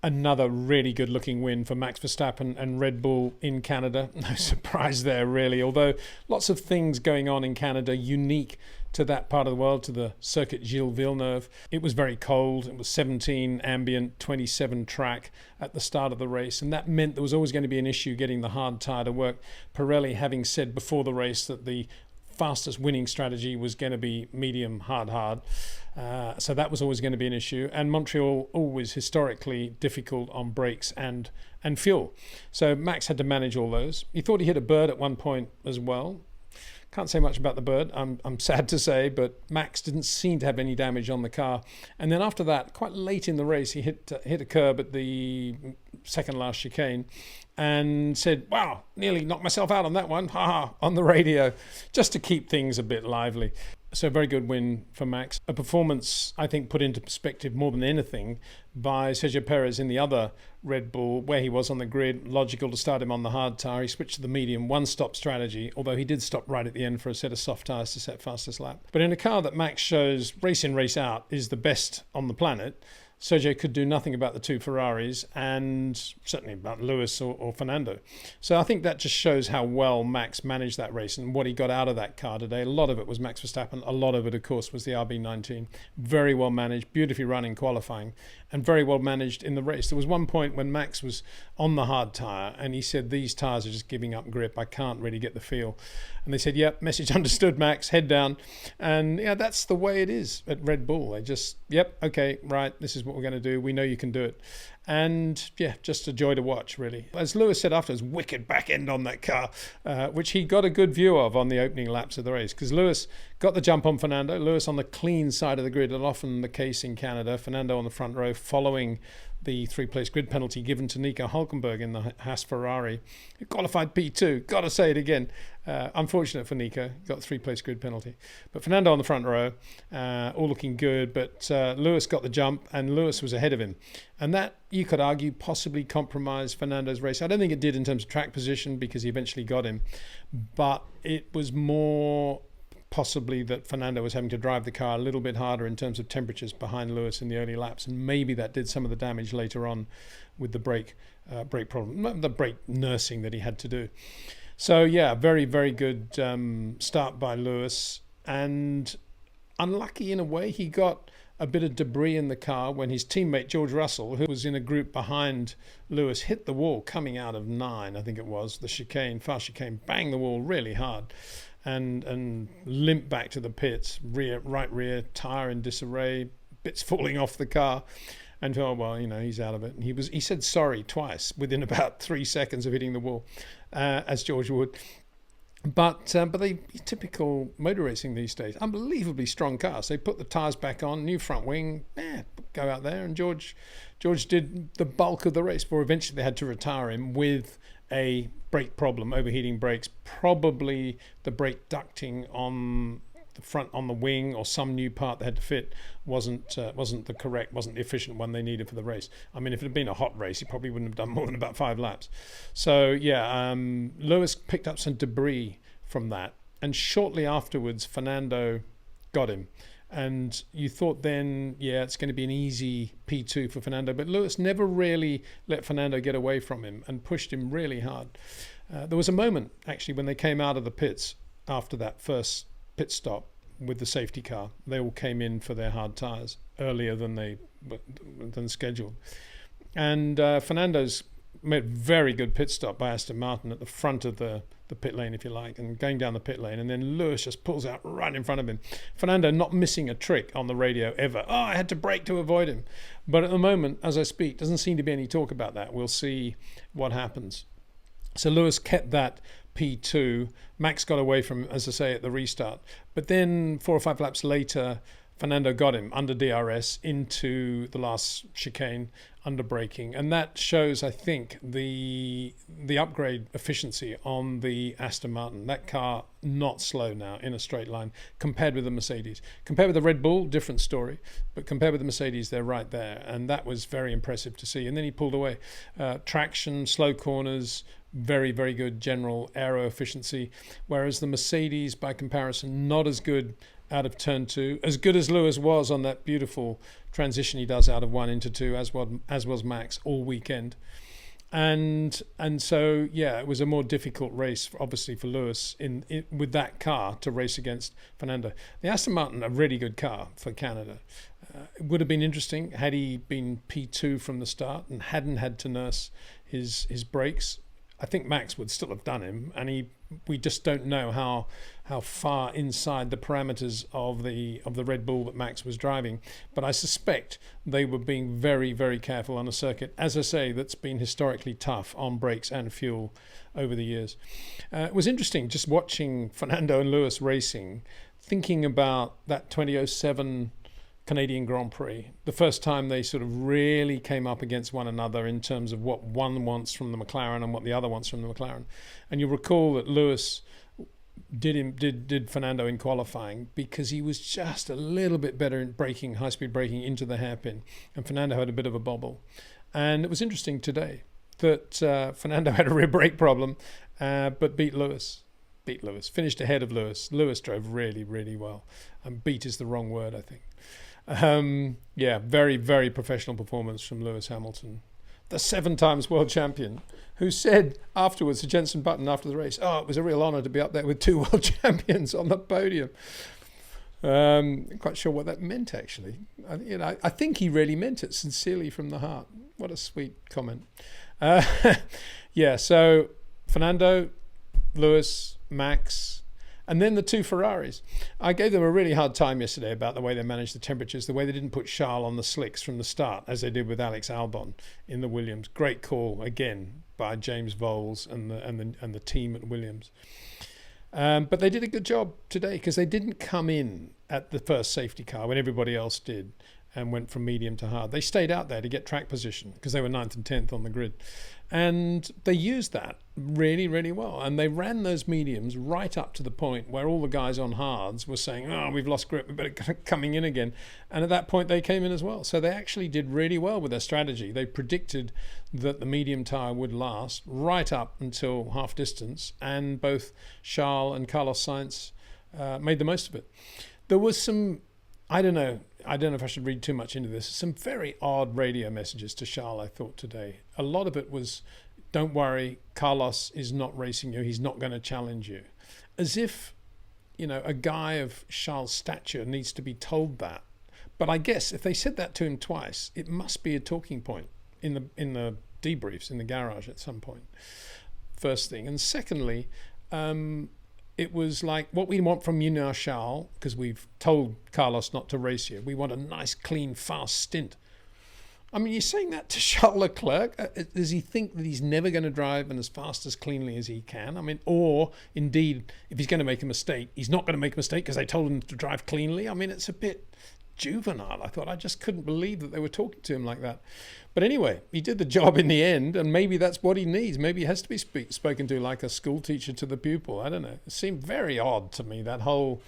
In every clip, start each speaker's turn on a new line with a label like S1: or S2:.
S1: Another really good looking win for Max Verstappen and Red Bull in Canada. No surprise there, really, although lots of things going on in Canada unique to that part of the world, to the circuit Gilles Villeneuve. It was very cold. It was 17 ambient, 27 track at the start of the race, and that meant there was always going to be an issue getting the hard tyre to work. Pirelli having said before the race that the fastest winning strategy was going to be medium hard. So that was always going to be an issue. And Montreal always historically difficult on brakes and fuel. So Max had to manage all those. He thought he hit a bird at one point as well. Can't say much about the bird, I'm sad to say, but Max didn't seem to have any damage on the car. And then after that, quite late in the race, he hit a curb at the second last chicane and said, wow, nearly knocked myself out on that one, haha, on the radio, just to keep things a bit lively. So a very good win for Max. A performance, I think, put into perspective more than anything by Sergio Perez in the other Red Bull, where he was on the grid. Logical to start him on the hard tyre. He switched to the medium one-stop strategy, although he did stop right at the end for a set of soft tyres to set fastest lap. But in a car that Max shows race in, race out is the best on the planet, Sergio could do nothing about the two Ferraris and certainly about Lewis or Fernando. So I think that just shows how well Max managed that race and what he got out of that car today. A lot of it was Max Verstappen. A lot of it, of course, was the RB19. Very well managed, beautifully run in qualifying, and very well managed in the race. There was one point when Max was on the hard tyre and he said, these tyres are just giving up grip. I can't really get the feel. And they said, yep, message understood, Max, head down. And yeah, that's the way it is at Red Bull. They just, yep, okay, right, this is what we're going to do. We know you can do it. And yeah, just a joy to watch, really. As Lewis said afterwards, wicked back end on that car, which he got a good view of on the opening laps of the race, because Lewis got the jump on Fernando. Lewis on the clean side of the grid, and often the case in Canada. Fernando on the front row following the three-place grid penalty given to Nico Hülkenberg in the Haas Ferrari, who qualified P2. Got to say it again. Unfortunate for Nico, got a three-place grid penalty. But Fernando on the front row, all looking good. But Lewis got the jump, and Lewis was ahead of him. And that, you could argue, possibly compromised Fernando's race. I don't think it did in terms of track position, because he eventually got him. But it was more possibly that Fernando was having to drive the car a little bit harder in terms of temperatures behind Lewis in the early laps, and maybe that did some of the damage later on with the brake problem, the brake nursing that he had to do. So yeah, very, very good start by Lewis, and unlucky in a way. He got a bit of debris in the car when his teammate George Russell, who was in a group behind Lewis, hit the wall coming out of 9, I think it was, the chicane, fast chicane, banged the wall really hard. And limp back to the pits, right rear tyre in disarray, bits falling off the car, and oh well, he's out of it. And he said sorry twice within about 3 seconds of hitting the wall, as George would. But they typical motor racing these days, unbelievably strong cars. They put the tyres back on, new front wing, go out there, and George did the bulk of the race before eventually they had to retire him with a brake problem, overheating brakes, probably the brake ducting on the front, on the wing, or some new part they had to fit wasn't the efficient one they needed for the race. I mean, if it had been a hot race, he probably wouldn't have done more than about 5 laps. So yeah, Lewis picked up some debris from that, and shortly afterwards Fernando got him. And you thought then, yeah, it's going to be an easy P2 for Fernando. But Lewis never really let Fernando get away from him and pushed him really hard. There was a moment, actually, when they came out of the pits after that first pit stop with the safety car. They all came in for their hard tyres earlier than scheduled. And Fernando's made a very good pit stop by Aston Martin at the front of the pit lane, if you like, and going down the pit lane, and then Lewis just pulls out right in front of him. Fernando not missing a trick on the radio ever. I had to brake to avoid him. But at the moment, as I speak, doesn't seem to be any talk about that. We'll see what happens. So Lewis kept that P2. Max got away from him, as I say, at the restart. But then 4 or 5 laps later, Fernando got him under DRS into the last chicane, under braking, and that shows, I think, the upgrade efficiency on the Aston Martin. That car not slow now in a straight line compared with the Mercedes. Compared with the Red Bull, different story, but compared with the Mercedes, they're right there, and that was very impressive to see. And then he pulled away. Traction, slow corners, very, very good general aero efficiency, whereas the Mercedes, by comparison, not as good out of turn 2. As good as Lewis was on that beautiful transition he does out of 1 into 2, as was Max all weekend. And so, yeah, it was a more difficult race, obviously, for Lewis with that car to race against Fernando. The Aston Martin, a really good car for Canada. It would have been interesting had he been P2 from the start and hadn't had to nurse his brakes. I think Max would still have done him, and we just don't know how far inside the parameters of the Red Bull that Max was driving. But I suspect they were being very, very careful on a circuit, as I say, that's been historically tough on brakes and fuel over the years. It was interesting just watching Fernando and Lewis racing, thinking about that 2007 Canadian Grand Prix, the first time they sort of really came up against one another in terms of what one wants from the McLaren and what the other wants from the McLaren. And you'll recall that Lewis did Fernando in qualifying because he was just a little bit better in braking, high-speed braking into the hairpin, and Fernando had a bit of a bobble. And it was interesting today that Fernando had a rear brake problem, but beat Lewis, finished ahead of Lewis. Lewis drove really, really well. And beat is the wrong word, I think. Very, very professional performance from Lewis Hamilton, the 7 times world champion, who said afterwards to Jenson Button after the race, it was a real honour to be up there with 2 world champions on the podium. I'm quite sure what that meant, actually. I think he really meant it sincerely from the heart. What a sweet comment. So Fernando, Lewis, Max, and then the 2 Ferraris. I gave them a really hard time yesterday about the way they managed the temperatures, the way they didn't put Charles on the slicks from the start, as they did with Alex Albon in the Williams. Great call, again, by James Voles and the team at Williams. But they did a good job today because they didn't come in at the first safety car when everybody else did and went from medium to hard. They stayed out there to get track position because they were 9th and 10th on the grid. And they used that really, really well. And they ran those mediums right up to the point where all the guys on hards were saying, we've lost grip, we better coming in again. And at that point, they came in as well. So they actually did really well with their strategy. They predicted that the medium tyre would last right up until half distance. And both Charles and Carlos Sainz made the most of it. There was some, I don't know if I should read too much into this, some very odd radio messages to Charles, I thought, today. A lot of it was, don't worry, Carlos is not racing you, he's not going to challenge you. As if, a guy of Charles' stature needs to be told that. But I guess if they said that to him twice, it must be a talking point in the debriefs, in the garage at some point. First thing. And secondly, it was like, what we want from you now, Charles, because we've told Carlos not to race you. We want a nice, clean, fast stint. I mean, you're saying that to Charles Leclerc? Does he think that he's never going to drive and as fast as cleanly as he can? I mean, or indeed, if he's going to make a mistake, he's not going to make a mistake because they told him to drive cleanly? I mean, it's a bit juvenile. I just couldn't believe that they were talking to him like that. But anyway, he did the job in the end, and maybe that's what he needs. Maybe he has to be spoken to like a school teacher to the pupil. I don't know. It seemed very odd to me, that whole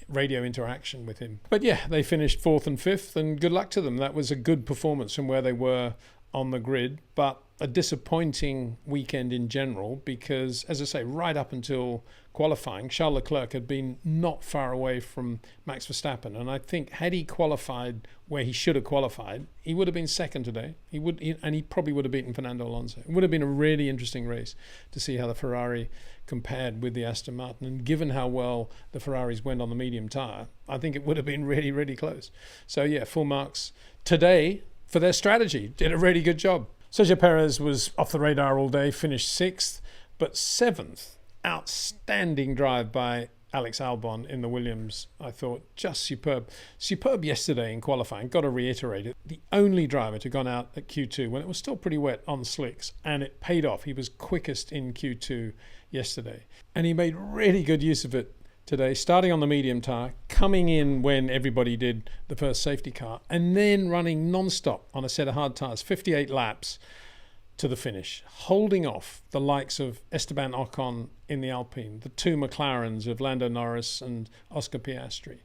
S1: radio interaction with him. But yeah, they finished 4th and 5th, and good luck to them. That was a good performance from where they were on the grid, but a disappointing weekend in general because, as I say, right up until qualifying, Charles Leclerc had been not far away from Max Verstappen, and I think had he qualified where he should have qualified, he would have been second today. He probably would have beaten Fernando Alonso. It would have been a really interesting race to see how the Ferrari compared with the Aston Martin, and given how well the Ferraris went on the medium tyre, I think it would have been really, really close. So yeah, full marks today for their strategy. Did a really good job. Sergio Perez was off the radar all day, finished 6th, but 7th. Outstanding drive by Alex Albon in the Williams, I thought. Just superb. Superb yesterday in qualifying. Got to reiterate it. The only driver to gone out at Q2 when it was still pretty wet on slicks, and it paid off. He was quickest in Q2 yesterday. And he made really good use of it today, starting on the medium tyre, coming in when everybody did the first safety car, and then running non-stop on a set of hard tyres, 58 laps to the finish, holding off the likes of Esteban Ocon in the Alpine, the 2 McLarens of Lando Norris and Oscar Piastri,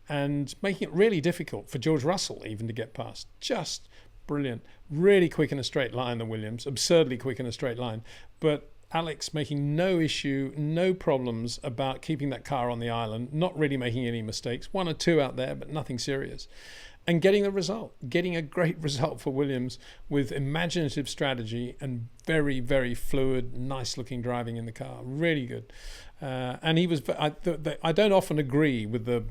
S1: and making it really difficult for George Russell even to get past. Just brilliant. Really quick in a straight line, the Williams, absurdly quick in a straight line, but Alex making no issue, no problems about keeping that car on the island, not really making any mistakes, 1 or 2 out there, but nothing serious. And getting a result, getting a great result for Williams with imaginative strategy and very, very fluid, nice looking driving in the car. Really good. And he was, I don't often agree with the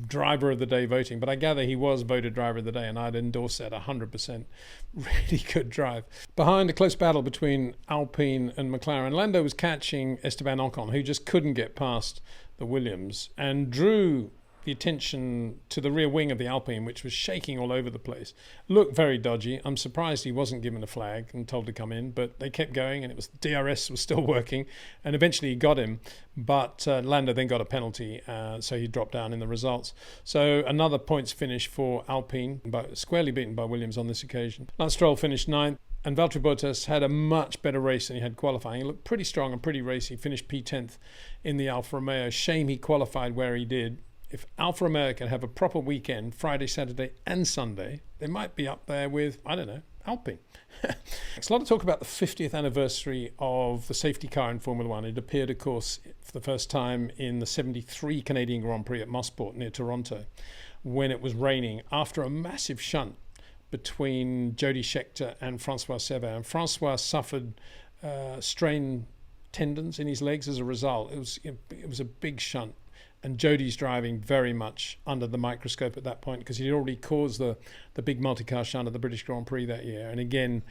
S1: driver of the day voting, but I gather he was voted driver of the day, and I'd endorse that 100%. Really good drive. Behind a close battle between Alpine and McLaren, Lando was catching Esteban Ocon, who just couldn't get past the Williams, and drew the attention to the rear wing of the Alpine, which was shaking all over the place. Looked very dodgy. I'm surprised he wasn't given a flag and told to come in, but they kept going, and it was DRS was still working, and eventually he got him, but Lando then got a penalty, so he dropped down in the results. So another points finish for Alpine, but squarely beaten by Williams on this occasion. Lance Stroll finished 9th, and Valtteri Bottas had a much better race than he had qualifying. He looked pretty strong and pretty racy. He finished P10th in the Alfa Romeo. Shame he qualified where he did. If Alfa Romeo can have a proper weekend, Friday, Saturday and Sunday, they might be up there with, I don't know, Alpine. There's a lot of talk about the 50th anniversary of the safety car in Formula One. It appeared, of course, for the first time in the 73 Canadian Grand Prix at Mosport near Toronto, when it was raining after a massive shunt between Jody Scheckter and Francois Sever. And Francois suffered strained tendons in his legs as a result. It was a big shunt. And Jody's driving very much under the microscope at that point, because he'd already caused the big multi-car shunt at the British Grand Prix that year. And again,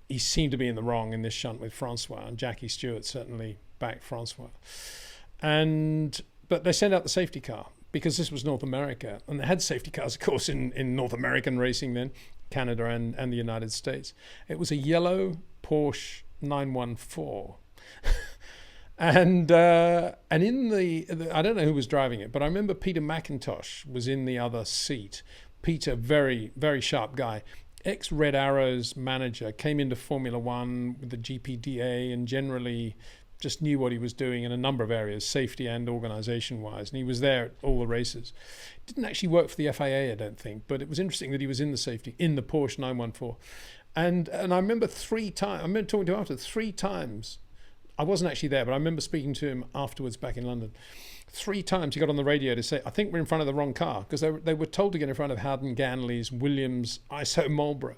S1: he seemed to be in the wrong in this shunt with Francois, and Jackie Stewart certainly backed Francois. But they sent out the safety car because this was North America, and they had safety cars, of course, in North American racing then, Canada and the United States. It was a yellow Porsche 914. And in the I don't know who was driving it, but I remember Peter McIntosh was in the other seat. Peter, very, very sharp guy. Ex-Red Arrows manager, came into Formula One with the GPDA and generally just knew what he was doing in a number of areas, safety and organisation-wise. And he was there at all the races. Didn't actually work for the FIA, I don't think, but it was interesting that he was in the safety, in the Porsche 914. And I remember 3 times, I remember talking to him after 3 times. I wasn't actually there, but I remember speaking to him afterwards back in London. 3 times he got on the radio to say, I think we're in front of the wrong car, because they were told to get in front of Howden Ganley's Williams ISO Marlboro.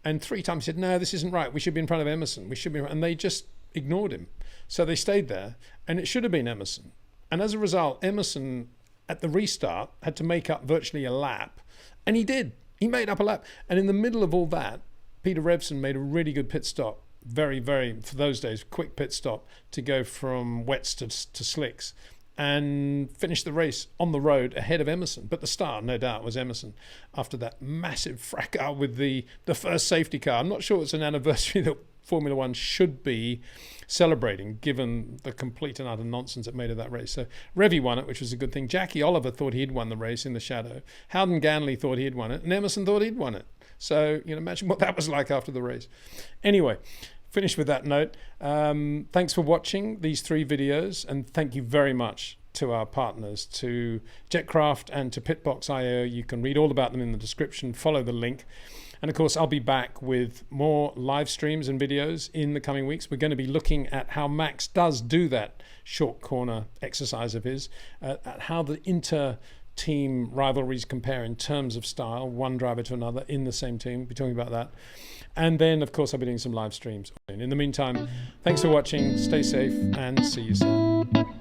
S1: And 3 times he said, no, this isn't right. We should be in front of Emerson. We should be, and they just ignored him. So they stayed there, and it should have been Emerson. And as a result, Emerson, at the restart, had to make up virtually a lap. And he did. He made up a lap. And in the middle of all that, Peter Revson made a really good pit stop. Very, very, for those days, quick pit stop to go from wets to slicks, and finished the race on the road ahead of Emerson. But the star, no doubt, was Emerson after that massive fracas with the first safety car. I'm not sure it's an anniversary that Formula One should be celebrating, given the complete and utter nonsense it made of that race. So Revy won it, which was a good thing. Jackie Oliver thought he'd won the race in the shadow. Howden Ganley thought he'd won it, and Emerson thought he'd won it. So, imagine what that was like after the race. Anyway, finish with that note. Thanks for watching these 3 videos, and thank you very much to our partners, to Jetcraft and to Pitbox.io. You can read all about them in the description. Follow the link. And of course, I'll be back with more live streams and videos in the coming weeks. We're going to be looking at how Max does do that short corner exercise of his, at how the inter-team rivalries compare in terms of style, one driver to another in the same team. We'll be talking about that. And then, of course, I'll be doing some live streams. In the meantime, thanks for watching. Stay safe and see you soon.